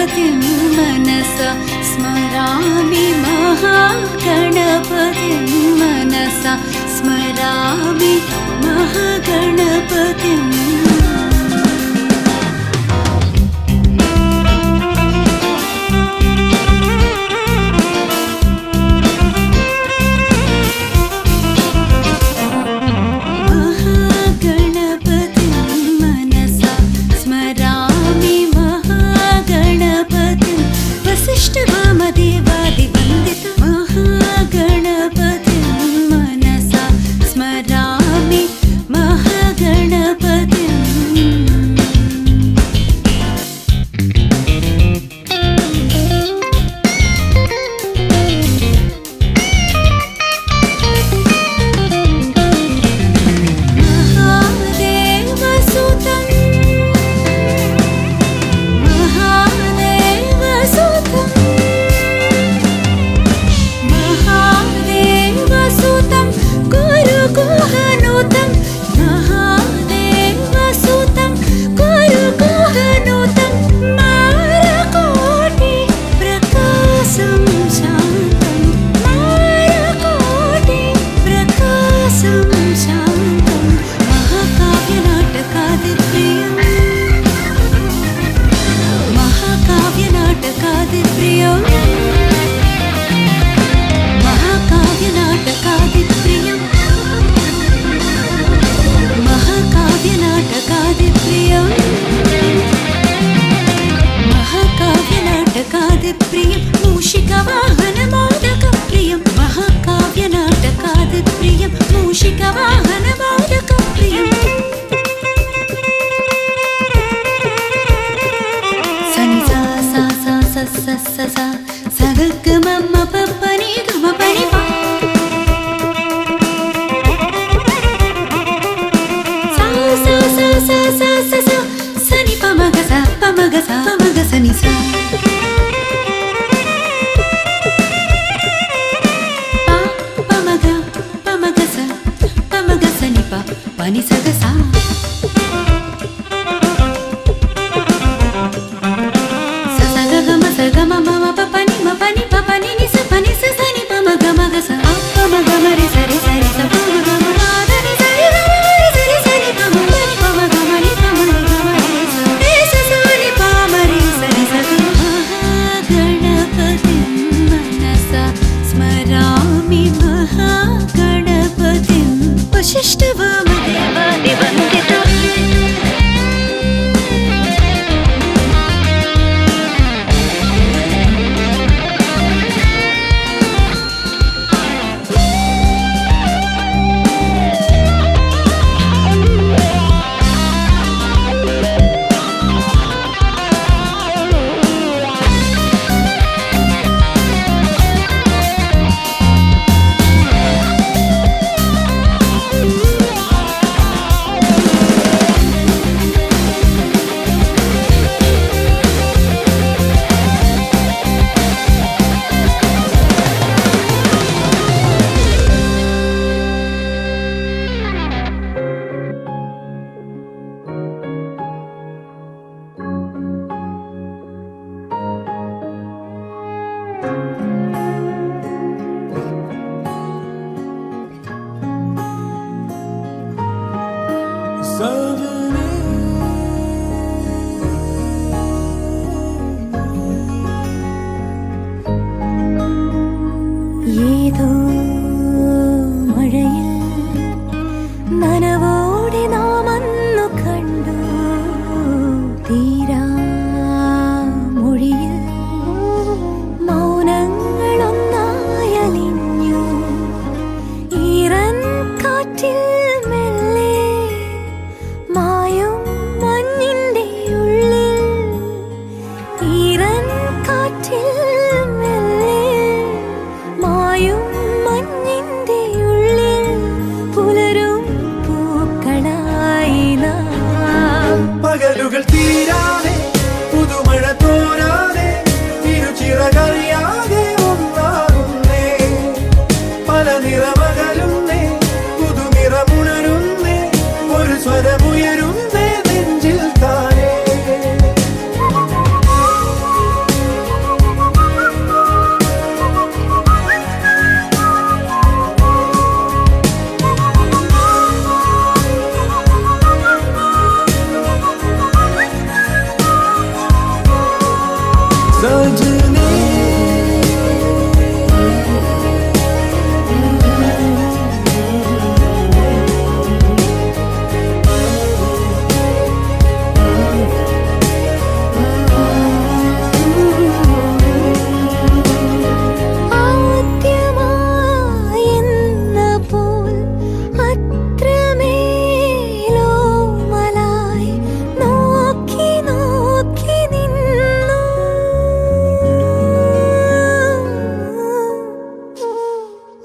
महागणपतिं मनसा स्मरामि महागणपतिं मनसा स्मरामि महागणपतिम्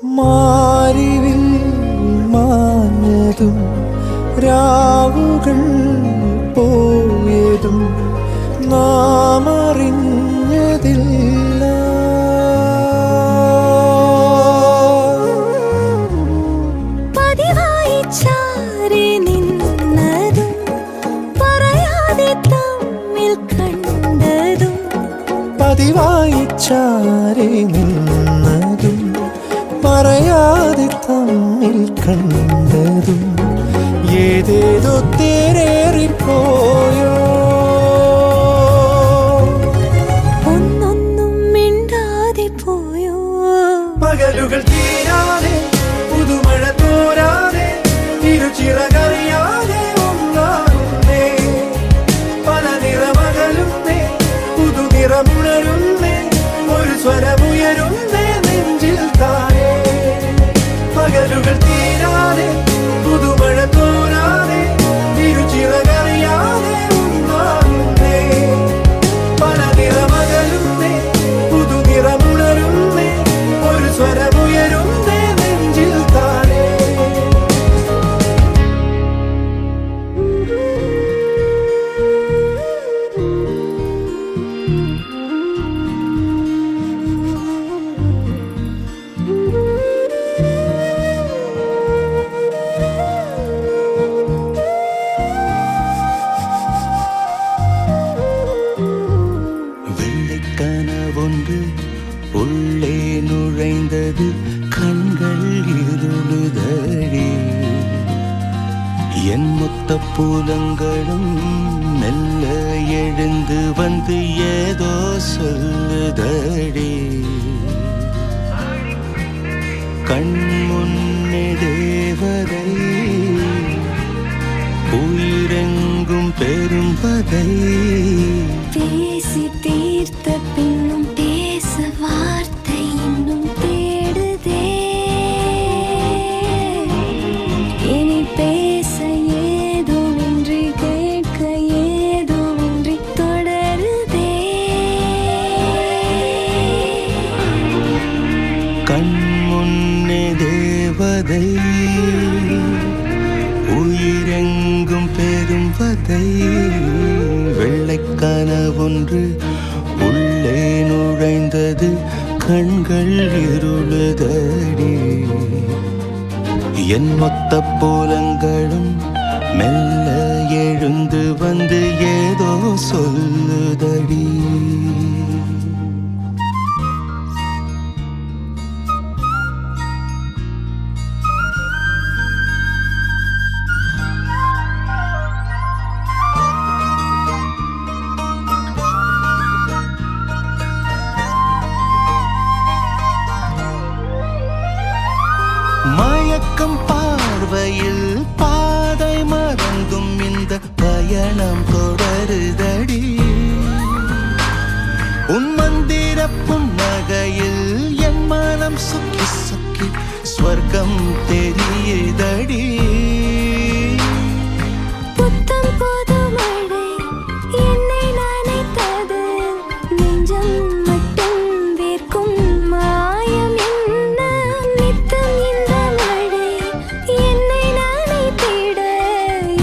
മാരിവിൽ മാഞ്ഞതും രാവുകൾ പോയതും നാം അറിഞ്ഞതില്ല. പതിവായി ചാരി നിന്നതും പറയാതെ തമ്മിൽ കണ്ടതും പതിവായി ചാരി നിന്നതും പറയാതെ തമ്മിൽ കണ്ടതും ഏതേതോ തേരേറിപ്പോയോ. ഒന്നൊന്നും മിണ്ടാതെ പോയോ. പകലുകൾ തീരാതെ പുതുമഴ തോരാതെ ഇരുചിറകറിയാതെ ഒന്നാകുന്നേ. പല നിറമകലുന്നേ പുതുനിറമുണരുന്നേ. ഒരു സ്വരമുയരുന്നേ നെഞ്ചിൽ താഴെ. പകലുകൾ തീരാതെ പുതുമഴ തോരാതെ ഇരുചിറകറിയാതെ ഒന്നാകുന്നേ. പല നിറമകലുന്നേ പുതുനിറമുണരുന്നേ. ഒരു സ്വരമുയരുന്നേ നെഞ്ചിൽ താഴെ. வெள்ளைக்கனவொன்று உள்ளே நுழைந்தது. கண்கள் இருளுதடி. என் மொத்த புலங்களும் மெல்ல எழுந்து வந்து ஏதோ சொல்லுதடி. கண் முன்னே தேவதை உயிரெங்கும் பெரும் பதை. பேசி தீர்த்த பின்னும் பேச வார்த்தை இன்னும் தேடுதே. இனி பேச ஏதுமின்றி கேட்க ஏதுமின்றி தொடருதே. கண் முன்னே தேவதை உயிரெங்கும் பெரும் பதை. வெள்ளைக்கனவொன்று உள்ளே நுழைந்தது. கண்கள் இருளுதடி. என் மொத்த புலங்களும் மெல்ல எழுந்து வந்து ஏதோ சொல்லுதடி. மயக்கம் பார்வையில் பாதை மறந்தும் இந்த பயணம் தொடருதடி. உன் மந்திர புன்னகையில் என் மனம் சுக்கி சுக்கி ஸ்வர்க்கம் தெரியுதடி. புத்தம் புது மழை என்னை நனைத்தது. நெஞ்சம் மட்டும் வேர்க்கும் மாயம் என்ன. நித்தம் இந்த மழை என்னை நனைத்திட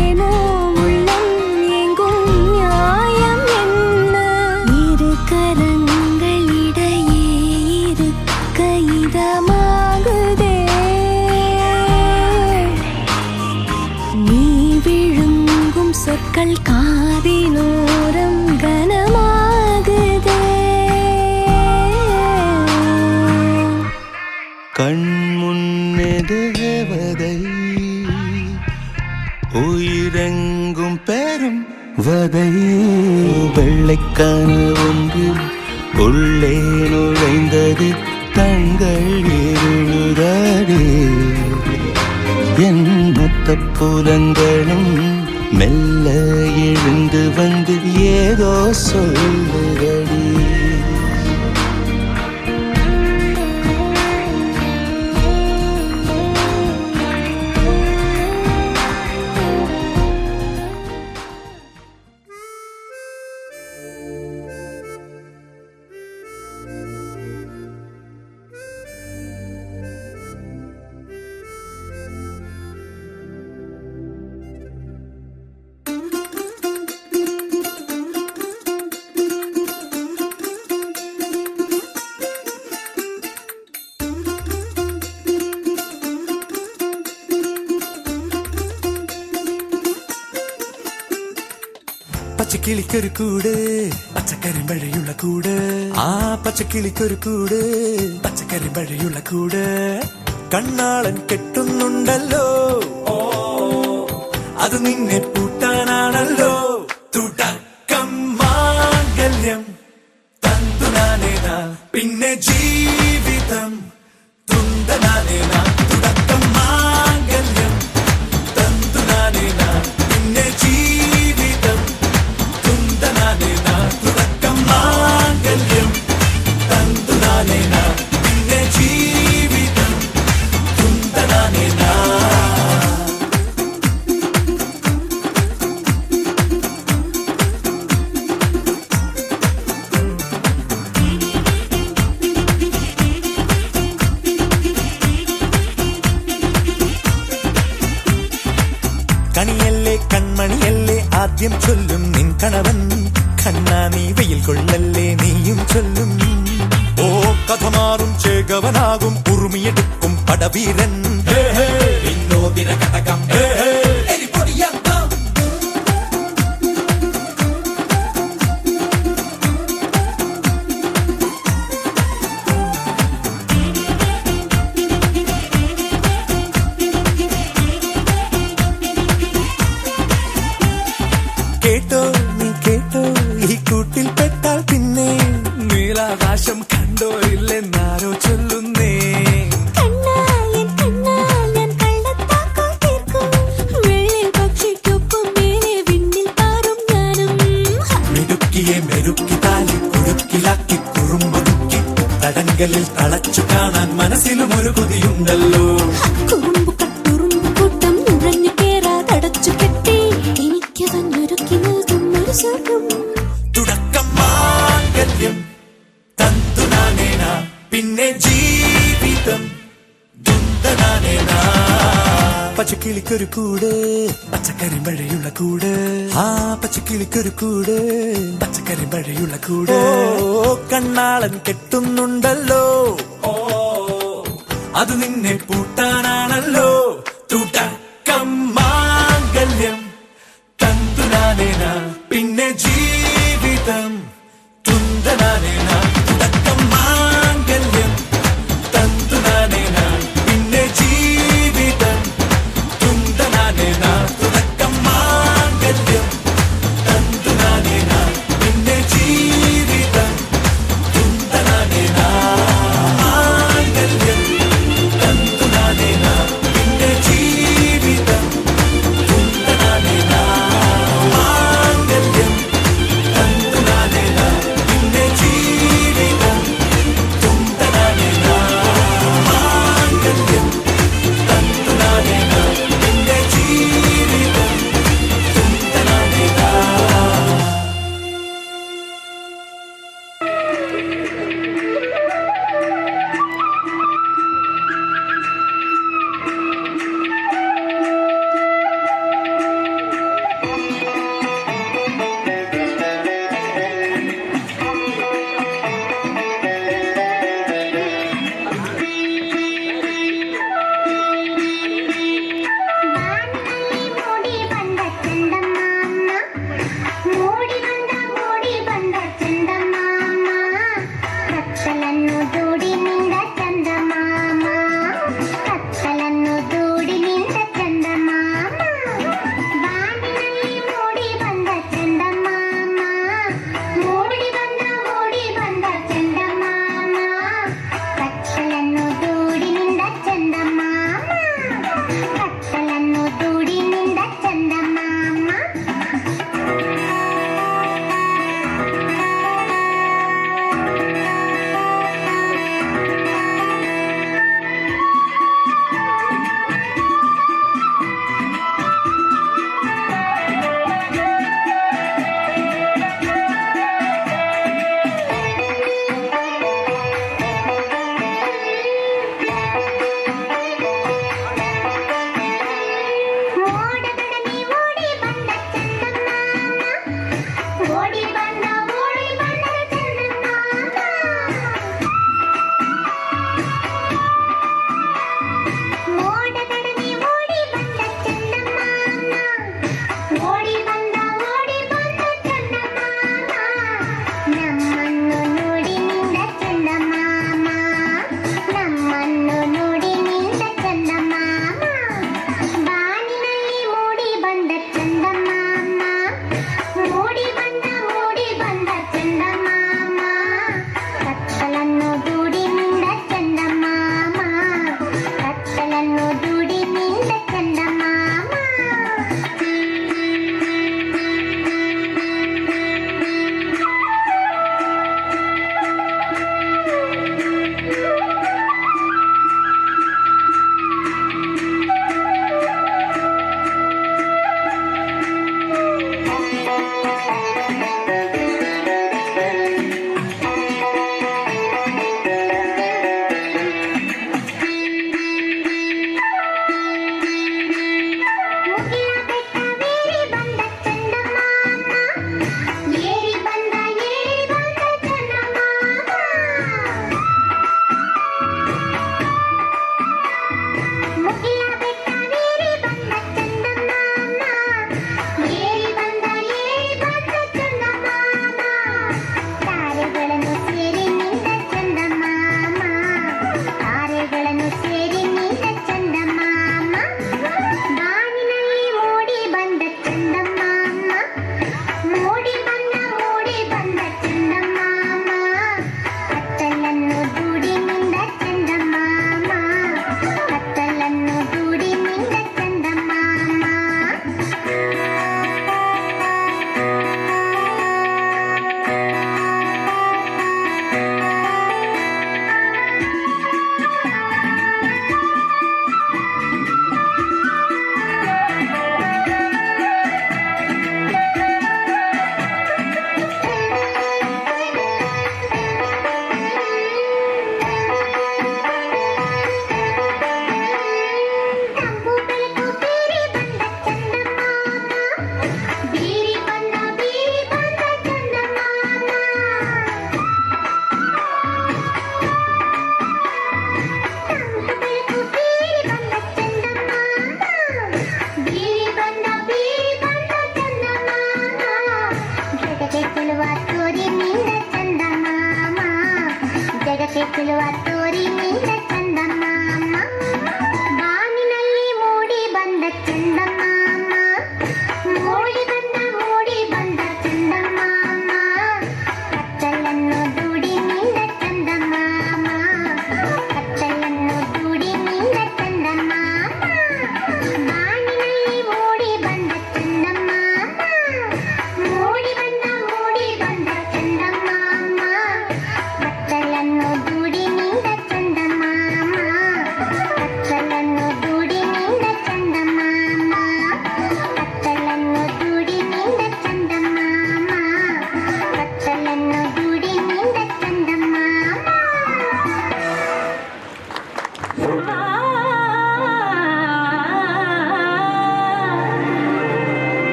ஏனோ உள்ளம் எங்கும் நியாயம் என்ன. இரு கரங்களிடையே இருக்க இதமாகுதே. நீ விழுங்கும் சொற்கள் காதினோரம் கனமாகுதே. கண் முன்னே தேவதை உயிரெங்கும் பெரும் வதை. வெள்ளைக்கனவொன்று உள்ளே நுழைந்தது. கண்கள் இருளுதடி. என் மொத்த புலங்களும் மெல்ல எழுந்து வந்து ஏதோ சொல்லுதடி. പച്ചക്കിളിക്കൊരു കൂട് പച്ചക്കരിമ്പഴയുള്ള കൂട് ആ പച്ചക്കിളിക്കൊരു കൂട് പച്ചക്കരിമ്പഴയുള്ള കൂട് കണ്ണാളൻ കെട്ടുന്നുണ്ടല്ലോ അത് നിന്നെ പൂട്ടാനാണല്ലോ തുടക്കം മാംഗല്യം തന്തുനാനേന പിന്നെ ജീവിതം തുണ്ടനാനേന തുടക്കം മാംഗല്യം തന്തുനാനേന പിന്നെ ജീവിതം തുണ്ടനാനേന തുടക്കം മാംഗല്യം തന്തുനാനേന പിന്നെ ജീവിതം തുണ്ടനാനേന കണിയല്ലേ കൺമണിയല്ലേ ആദ്യം ചൊല്ലും നിൻ കണവൻ കണ്ണാ നീ വെയിൽ കൊള്ളല്ലേ നീയും ചൊല്ലും ഓ കഥ മാറും ചേകവനാകും ഉറുമിയെടുക്കും പടവീരൻ വിനോദിന കടകം കേട്ടോ നീ കേട്ടോ ഈ കൂട്ടിൽ പെട്ടാൽ പിന്നെ നീലാകാശം കണ്ടോ ഇല്ലെന്നാരോ ചൊല്ലുന്നേ മിടുക്കിയെ മെരുക്കി താലി കുരുക്കിലാക്കി കുറുമ്പൊതുക്കി തടങ്കലിൽ തളച്ചു കാണാൻ മനസ്സിലും ഒരു കൊതിയുണ്ടല്ലോ തുടക്കം മാംഗല്യം തന്തുനാനേന പിന്നെ ജീവിതം ദുന്തനാനേന പച്ചക്കിളിക്കൊരു കൂട് പച്ചക്കരിമ്പഴയുള്ള കൂട് ആ പച്ചക്കിളിക്കൊരു കൂട് പച്ചക്കരിമ്പഴയുള്ള കൂട് ഓ കണ്ണാളൻ കെട്ടുന്നുണ്ടല്ലോ അത് നിന്നെ പൂട്ടാനാണല്ലോ തുടക്കം മാംഗല്യം തന്തുനാനേന പിന്നെ ജീവിതം തുന്തനാനേന തുടക്കം മാംഗല്യം തന്തുനാനേന പിന്നെ ജീവിതം തുന്തനാനേന തുടക്കം മാംഗല്യം തന്തുനാനേന പിന്നെ ജീവിതം തുന്തനാനേന മാംഗല്യം തന്തുനാനേന പിന്നെ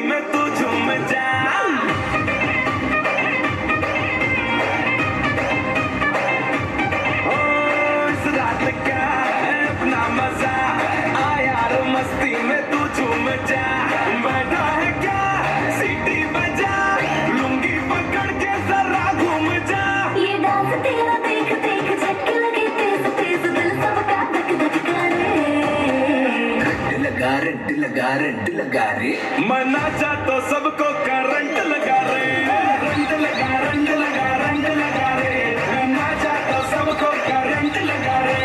में तू झूम जा ओ इस रात का है अपना मजा आ यार मस्ती में तू झूम जा बैठा है क्या सीटी बजा लुंगी पकड़ के जरा घूम जा ये डांस तेरा देख देख झटके लगे तेज तेज दिल सबका धक धक करे रेड लगा रे मना चाह तो सबको करंट लगा रे रंग लगा रे मना चाह तो सबको करंट लगा रे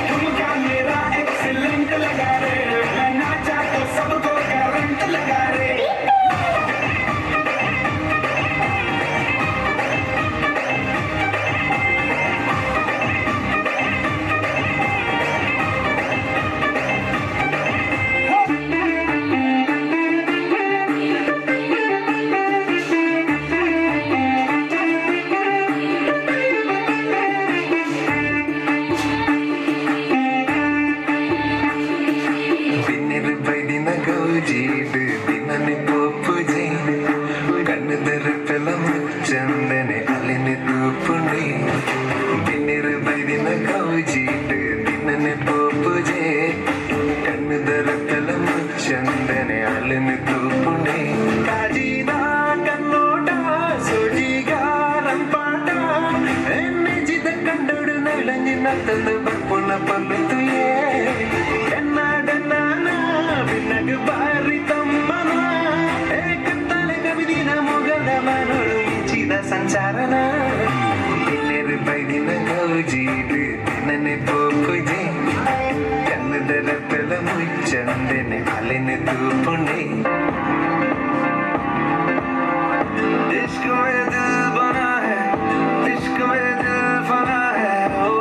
तुमका मेरा एक्सीलेंट लगा रे मना चाह तो सबको करंट लगा रे जीत दिनने पोपुजे कन्नदर पेलम चंदने अलिने तूपुंडी बिन्नेर बैदिन कौजीट दिनने पोपुजे कन्नदर पेलम चंदने अलिने तूपुंडी काजीदा कन्नोटा सोजीगा रंपाटा एन्ने जिद कंडोड नलंजि नतन बपुन पल्लुतुये नग बारी तम्मना एक तले कविदिन मुगल मनोಳು ಮಿಂಚಿದ ಸಂಚಾರನ ಇನ್ನೆರ ಬೈದಿನ ಗೌಜೀಡು ದಿನನೆ ಪೋಪುಜೆ ಕನ್ನದರ ಪೆಲ ಮುಚ್ಚಂದೆನೆ ಅಲೆನೆ ತೂಪುಂಡೆ इश्क में दिल बना है इश्क में दिल फना है ओ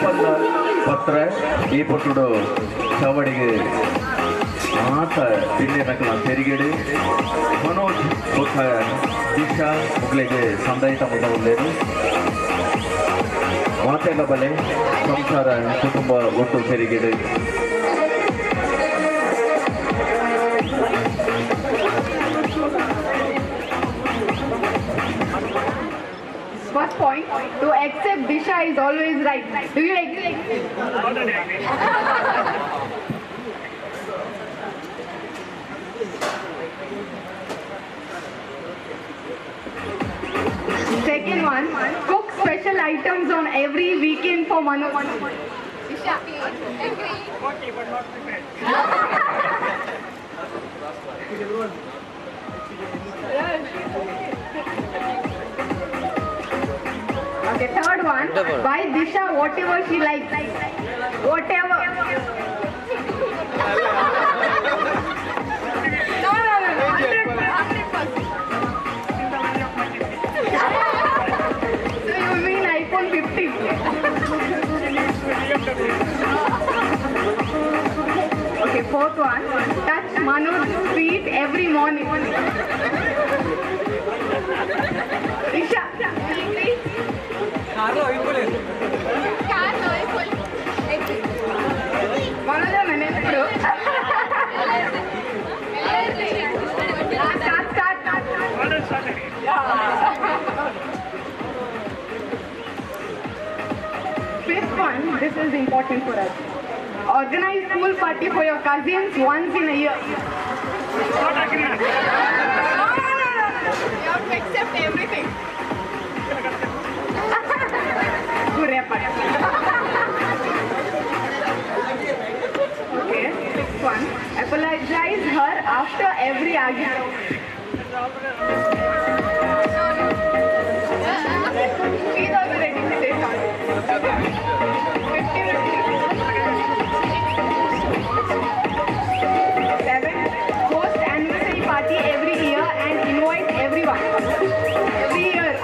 पत्र ई पुटुडु चवडिगे आत दिल्ली नकला तेरिगेडे मनोज बुद्ध दिशा मुगलेगे संदायित मुदवलेರು ಮಾತೆಲ್ಲ ಬಲೆ ಸಂಸಾರ ಕುಟುಂಬ ಒಟ್ಟು ತೆರಿಗೆಡೆ First point, to accept Disha is always right. Do you agree? Second one, cook special items on every weekend for Manu. Disha, agree? Okay, but not prepared. Okay, third one, buy Disha whatever she likes. Whatever. No, 100%. So you mean iPhone 15? Okay, fourth one, touch Manu's feet every morning. Disha, agree? మనలో నేను ఎప్పుడు Fifth one, this is important for us. Organize school party for your cousins once in a year. You have to accept everything. Okay, sixth one. Apologize her after every argument. She's also ready to say sorry. 7. Host anniversary party every year and invite everyone. Every year.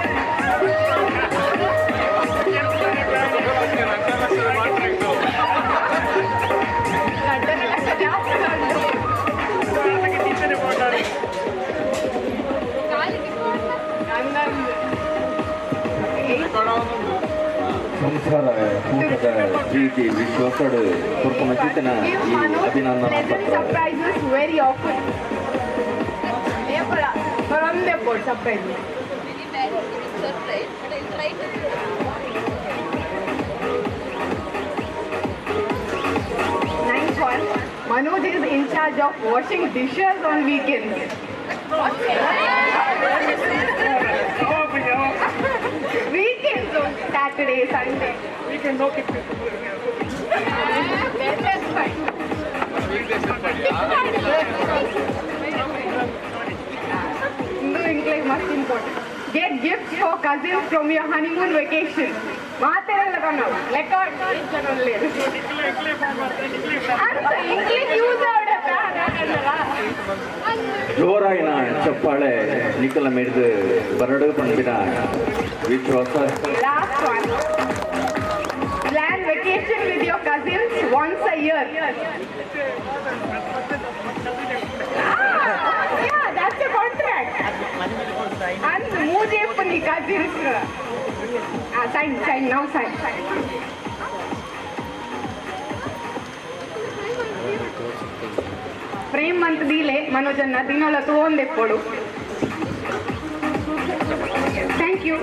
ಸಂಸಾರ ಕೂಟದ ಪ್ರೀತಿ ವಿಶ್ವಾಸಡು ಕುರ್ಕುಮಚಿತನ ಈ ಅಭಿನಂದನ ಪತ್ರ Surprises very often. From the board surprises. Ninth one, Manoj is in charge of washing dishes on weekends. Weekends, Saturday, Sunday. Weekends, okay. That's fine. English must important. Get gifts for cousins from your honeymoon vacation. ಮಾತೆಲ್ಲ ನಾವು ಲೆಕ್ಕ English use ಜೋರಾಯಿನ ಚಪ್ಪಾಳೆ ನಿಖಲ ಮೆರೆದು ಬರಡು ಪಂಪಿನ ವಿಶ್ವಾಸ Last one. Plan vacation with your cousins once a year. Yeah, that's a contract. And mujhe apni cousins. Sign, now sign. Prem ಅಂತ ದೀಲೆ ಮನೋಜನ್ನ ದಿನೋಲ ತಗೊಂಡೆ ಕೊಡು. Thank you.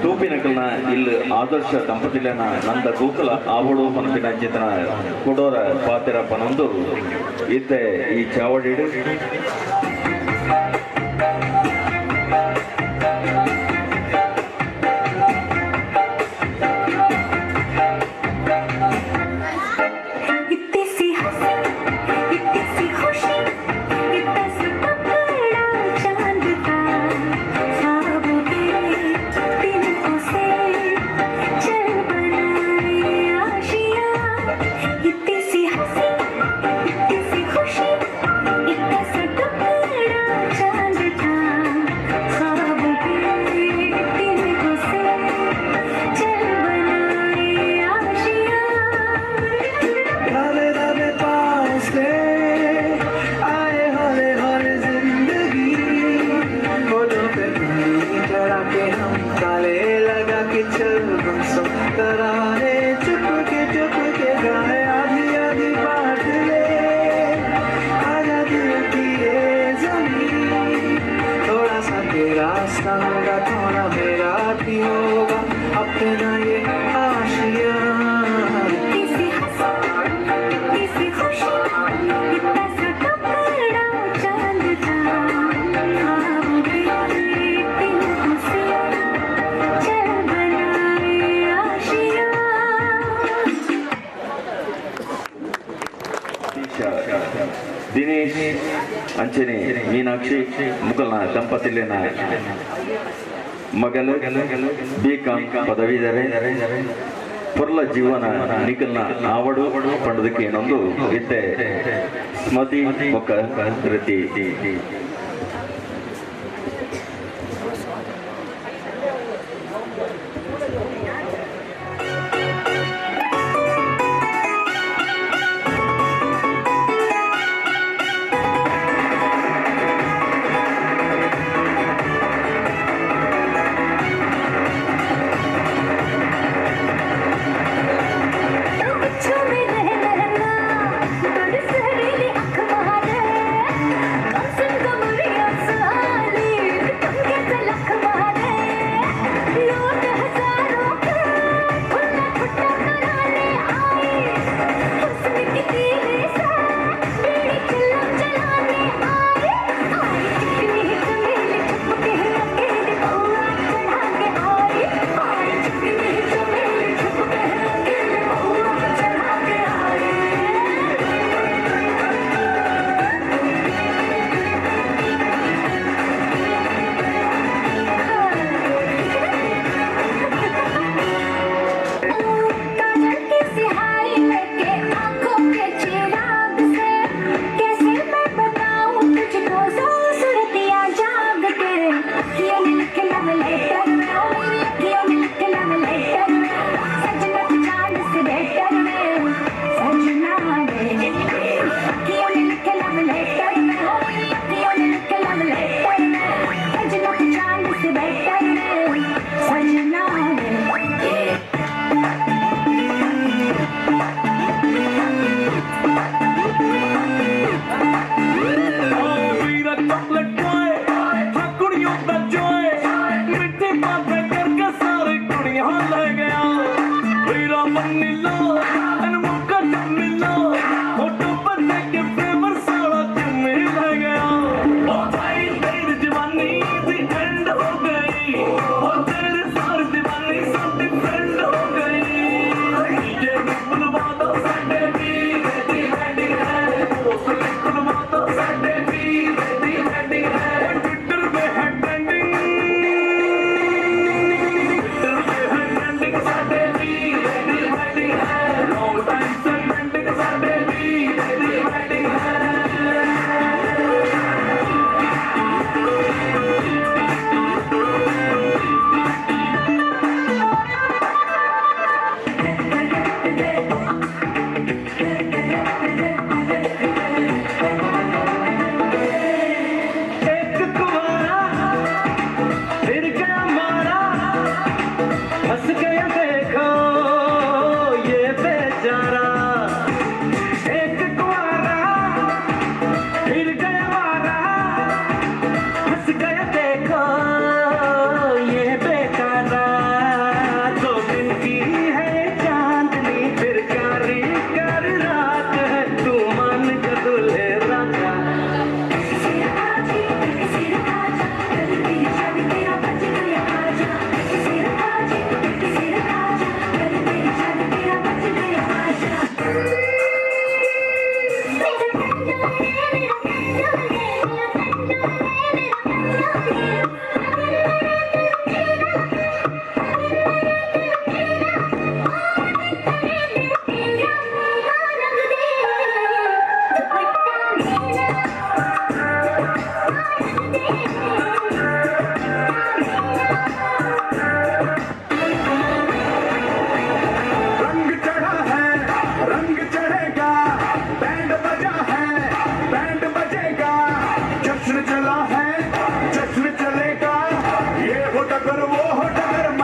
ತೂಪಿನಕಲ್ನ ಇಲ್ಲಿ ಆದರ್ಶ ದಂಪತಿಲನ ನಂದ ಗೋಕುಲ ಆವಡು ಪನಪಿನ ಚಿತ್ರನ ಕೊಡೋರ ಪಾತಿರ ಪನೊಂದು ಇತ್ತೆ ಈ ಚಾವಡಿಡು इतनी सी खुशी, इतना सा ताले लगा के चल हम सब तराने चुप के गाए आधी आधी बात ले आजा दिल की ये जमीन थोड़ा सा तेरा रास्ता होगा थोड़ा मेरा भी होगा अपना ये आशिया किसी किसी खुशी इतना सा टुकड़ा चांद था ख्वाब के दिल से चल बनाए आशिया ದಿನೇಶ್ ಅಂಚನೆ ಮೀನಾಕ್ಷಿ ಮುಗಲ್ನ ದಂಪತಿಲಿನ ಮಗಲು B.Com ಪದವೀಧರೆ ಪುರ್ಲ ಜೀವನ ನಿಖಲ್ನ ಆವಡು ಪಂಡದಕ್ಕೆ ಇನ್ನೊಂದು ಇತ್ತೆ ಸ್ಮತಿ ಮುಖ ಕೃತಿ जश्न चला है जश्न चलेगा ये हो डगर वो हो डगर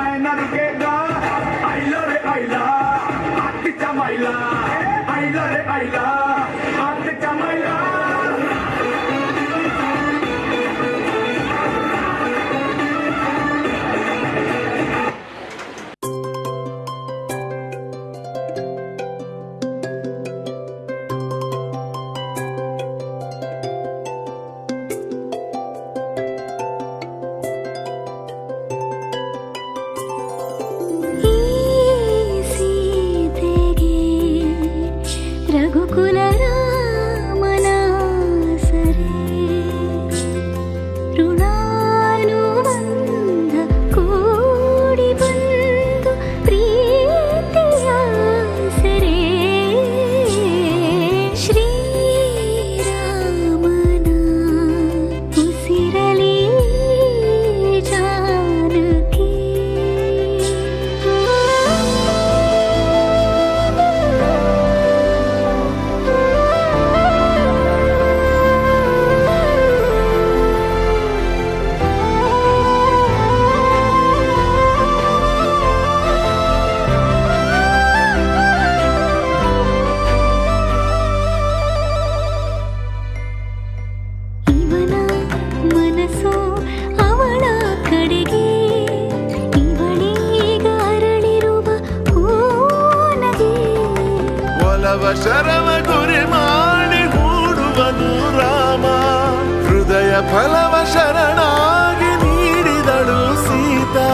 ಬಲವ ಶರವ ಗುರಿ ಮಾಡಿ ಹೂಡುವನು ರಾಮ. ಹೃದಯ ಫಲವ ಶರಣಾಗಿ ನೀಡಿದಳು ಸೀತಾ.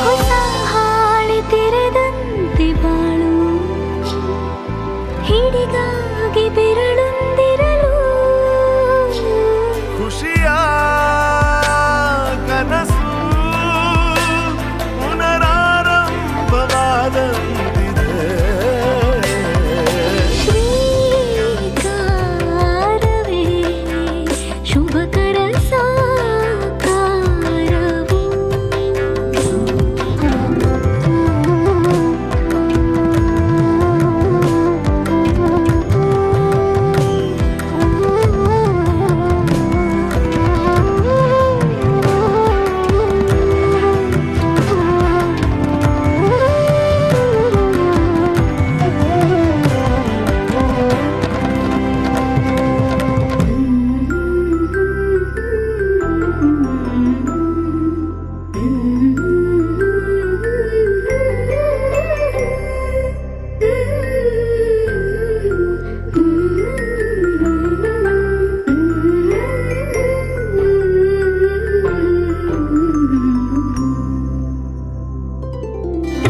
ಹೊಸ ಹಾಳೆ ತೆರೆದಂತೆ ಬಾಳು, ಹಿಡಿಗಾಗಿ ಬೆರಳೊಂದಿರಲು, ಖುಷಿಯ ಕನಸು ಪುನರಾರಂಭವಾದಂತಿದೆ. ಶ್ರೀಕಾರವೇ ಶುಭಕರ ಸಾಕಾರವು.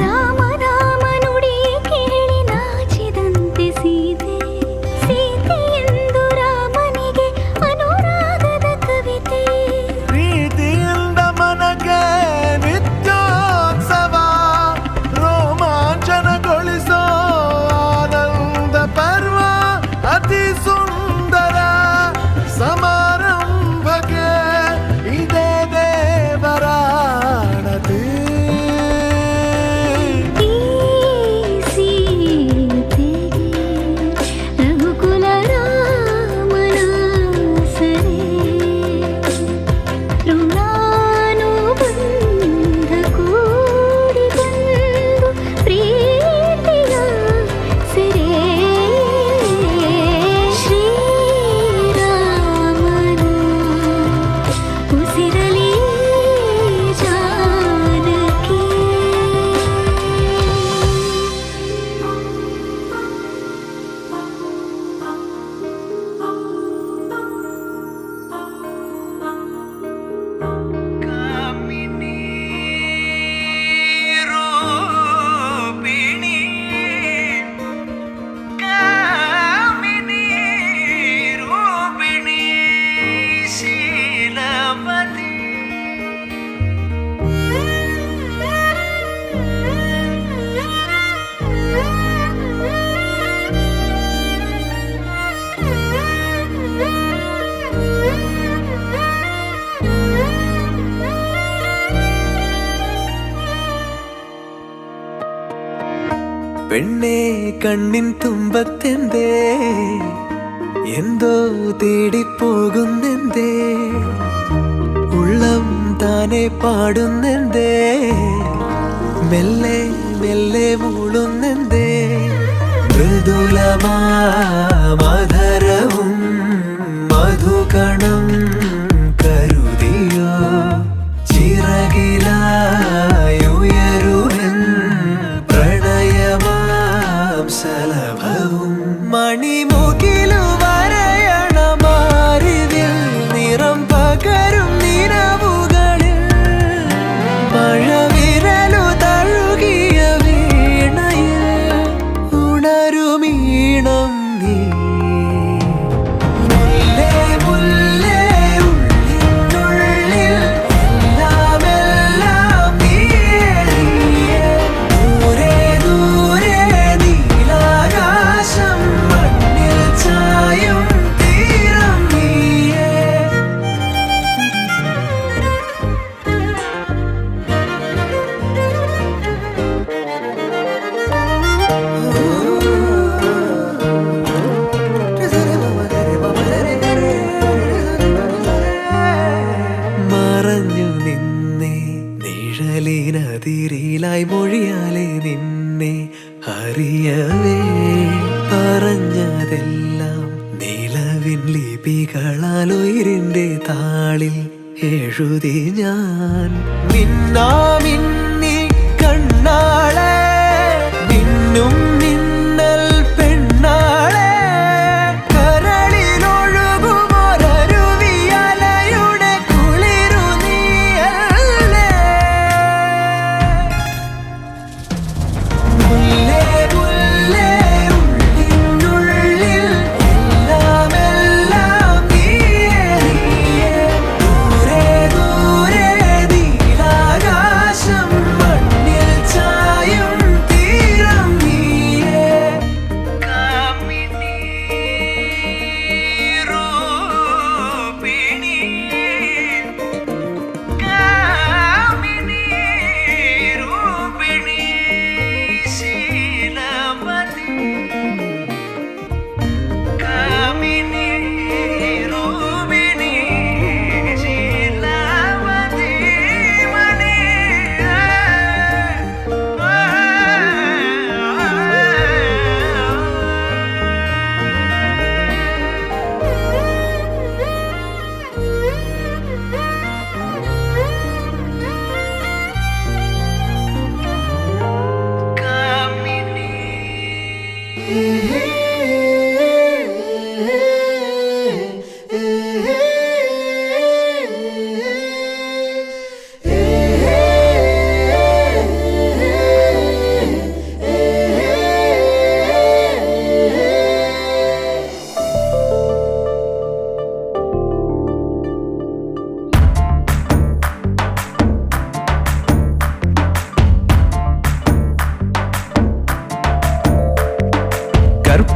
ರಾಮ ರಾಮ ನುಡಿಯ ಕೇಳಿ ನಾಚಿದಂತೆ ಸೀತೆ, ಸೀತೆ ಎಂದು ರಾಮನಿಗೆ ಅನುರಾಗದ ಕವಿತೆ. ಪ್ರೀತಿಯಿಂದ ಮನಕ್ಕೆ ನಿತ್ಯೋತ್ಸವ, ರೋಮಾಂಚನಗೊಳಿಸೋ ಆನಂದ ಪರ್ವ, ಅತಿ ಸುಂದರ ಸಮಾರಂಭಕ್ಕೆ ಇದೇ ದೇವರಾಣತಿ. ಈ ಸೀತೆಗೆ ರಘುಕುಲ ರಾಮನ ಸರೆ, ಋಣಾನುಬಂಧ ಕೂಡಿ ಬಂದು ಪ್ರೀತಿಯ ಸೆರೆ. ಶ್ರೀರಾಮನ ಉಸಿರಲಿ ಜಾನಕಿ. പെണ്ണേ കണ്ണിൻ തുമ്പത്തെന്തേ എന്തോ തേടിപ്പോകുന്നെന്തേ, ഉള്ളം താനെ പാടുന്നെന്തേ, മെല്ലെ മെല്ലെ മൂളുന്നെന്തേ. മൃദുലമാ മധുരവും മധുകണം കരുതിയോ, ചിറകിലായുയരുവൻ പ്രണയമാം സലഭവും. മണിമുകിലു വരയണ മാറിവിൽ നിറം പകരും നിലവുകളിൽ, മഴവിരലു തഴുകിയ വീണയിൽ ഉണരുമീണം നീ. മുല്ലേ മുല്ലേ ഉള്ളിനുള്ളിൽ എല്ലാം എല്ലാം നീയേ നീയേ. ദൂരെ ദൂരെ നീലാകാശം, മണ്ണിൽ ചായും തീരം നീയേ. മറഞ്ഞു നിന്നെ നിഴലിനതിരിലായി മൊഴിയാലെ നിന്നെ അറിയവേ, പറഞ്ഞതെല്ലാം നിലവിൻ ലിപികളാൽ ഉയിരിന്റെ താളിൽ എഴുതി ഞാൻ. മിന്നാമിന്നി കണ്ണാളെ മിന്നും മിന്നൽ പെണ്ണാളെ.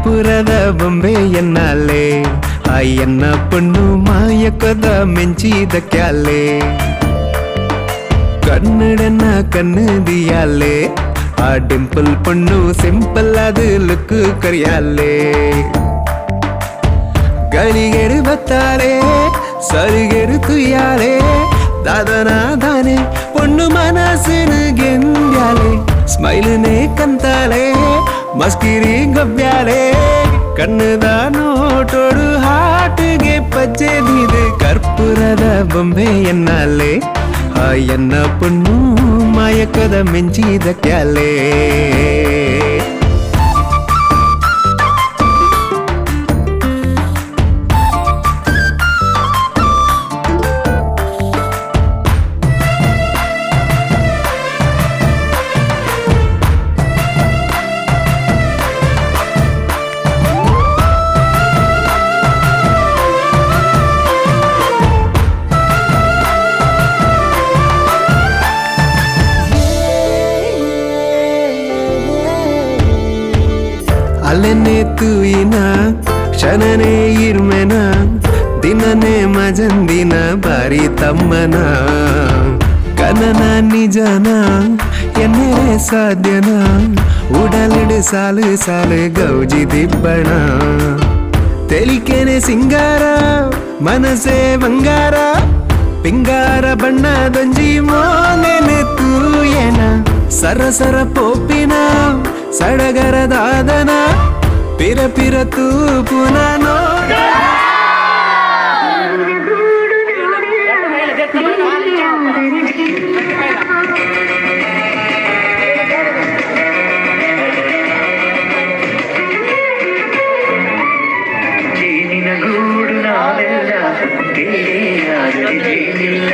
ಕರ್ಪೂರದ ಬೊಂಬೆ ಎನ್ನಲೆ ಆ ಎನ್ನ ಪಣ್ಣು ಮಾಯಕದ ಮೆಂಚಿದ ಕ್ಯಾಲೆ ಕನ್ನಡನ ಕನ್ನದಿಯಾಲೆ ಆ ಡಿಂಪಲ್ ಪಣ್ಣು ಸಿಂಪಲ್ ಅದು ಲುಕ್ ಕರಿಯಾಲೆ ಗಳಿಗೆಡು ಬತ್ತಾಳೆ ಸರಿಗೆಡು ತುಯ್ಯಾಳೆ ದಾದನ ದಾನೆ பொண்ணு மனசுனு கெஞ்சாலே ஸ்மைலுனே கந்தாலே மஸ்கிரி கவ்யாலே ಕಣ್ಣುದ ನೋಟೋಡು ಹಾಟಿಗೆ ಪಚ್ಚೆ ಬೀದೆ ಕರ್ಪೂರದ ಬೊಂಬೆ ಎನ್ನಲೆ ಆ ಎನ್ನ ಪಣ್ಣು ಮಾಯಕದ ಮೆಂಚಿದ ಕ್ಯಾಲೆ ಅಲೆನೆ ತೂಯಿನ ಕ್ಷಣನೇ ಇರ್ಮೆನ ದಿನನೇ ಮಜಂದಿನ ಬಾರಿ ತಮ್ಮನ ಕನನ ನಿಜನ ಎನ್ನೇ ಸಾಧ್ಯನ ಉಡಲಿಡು ಸಾಲು ಸಾಲು ಗೌಜಿ ದಿಬ್ಬಣ ತೆಲಿಕೆನೆ ಸಿಂಗಾರ ಮನಸೆ ಬಂಗಾರ ಪಿಂಗಾರ ಬಣ್ಣದೊಂಜಿ ಮೋನೆನೆ ತೂಯನ ಸರಸರ ಪೋಪಿನ ಸಡಗರದಾದನ ಪಿರ ಪಿರ ತೂಪುನ ನೋಡ ಜೇನಿನ ಗೂಡು ನಾವೆಲ್ಲ ಬೇರೆಯಾದರೆ ಜೇನಿಲ್ಲ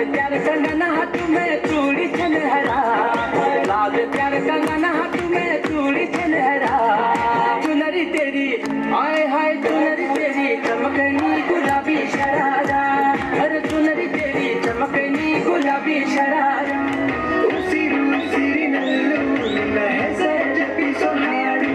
प्यार कंगन हाथ में चूड़ी छनहरा, लाल प्यार कंगन हाथ में चूड़ी छनहरा। चुनरी तेरी आए हाय चुनरी तेरी चमकनी गुलाबी शरारा, अरे चुनरी तेरी चमकनी गुलाबी शरारा। उसिरू उसिरिनल्लू ನಿನ್ನ ಹೆಸರು ಜಪಿಸೋ ಹಾಡು,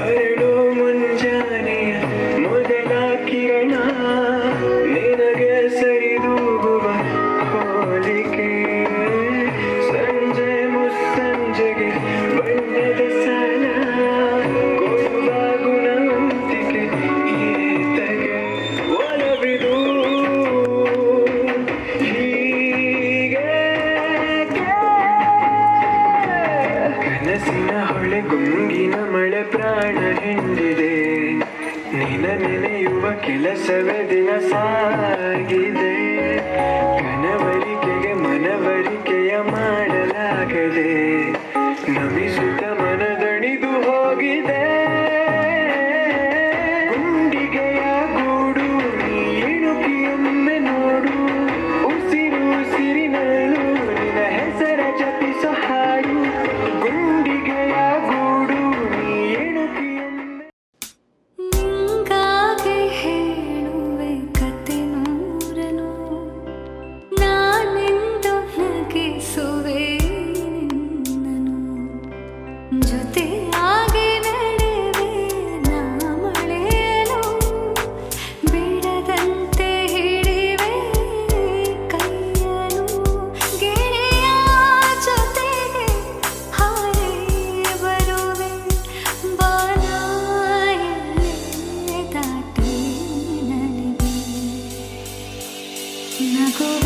ಅರಳೋ ಮುಂಜಾನೆಯ ಮೊದಲ ಕಿರಣ ನಿನಗೆ ಸರಿದೂಗುವ ಹೋಲಿಕೆ, ಸಂಜೆ ಮುಸ್ಸಂಜೆಗೆ ಬಣ್ಣದ ಸಾಲ ಕೊಡುವ ಗುಣವಂತಿಕೆ ಈತಗೆ ಒಲವಿದು ಹೀಗೆ ಕನಸಿನ ಹೊಳೆ ಗುಂಗಿನ ಮಳೆ ಪ್ರಾಣ ಹಿಂಡಿದೆ, ನಿನ ನೆನೆಯುವ ಕೆಲಸವೇ ದಿನ ಸಾಗಿದೆ, ಕನವರಿಕೆಗೆ ಮನವರಿಕೆಯ ಮಾಡಲಾಗದೆ ನಮಿಸುತ್ತ ಮನದಣಿದು ಹೋಗಿದೆ. ಗುಂಡಿಗೆಯ ಗೂಡು ನೀ ಇಣುಕಿಯೊಮ್ಮೆ ನೋಡು, ಉಸಿರು ಉಸಿರಿನಲ್ಲೂ ನಿನ್ನ ಹೆಸರ ಜಪಿಸೋ ಹಾಡು, ಗುಂಡಿಗೆಯ ಗೂಡು ನೀ ಇಣುಕಿಯೊಮ್ಮೆ. ನಿಂಗಾಗಿ ಹೇಳುವೆ ಕತೆ ನೂರನು, ನಾನೆಂದು ನಗಿಸುವೆ ನಿನ್ನನು, ಜೊತೆಯಾಗಿ ನಡೆವೆ ನಾ ಮಳೆಯಲು, ಬಿಡದಂತೆ ಹಿಡಿವೆ ಕೈಯನು, ಗೆಳೆಯ ಜೊತೆಗೆ ಹಾರೇ ಬರುವೆ, ಬಾನಾಯಲ್ಲೇ ದಾಟಿ ನನಗೆ ನಗುವ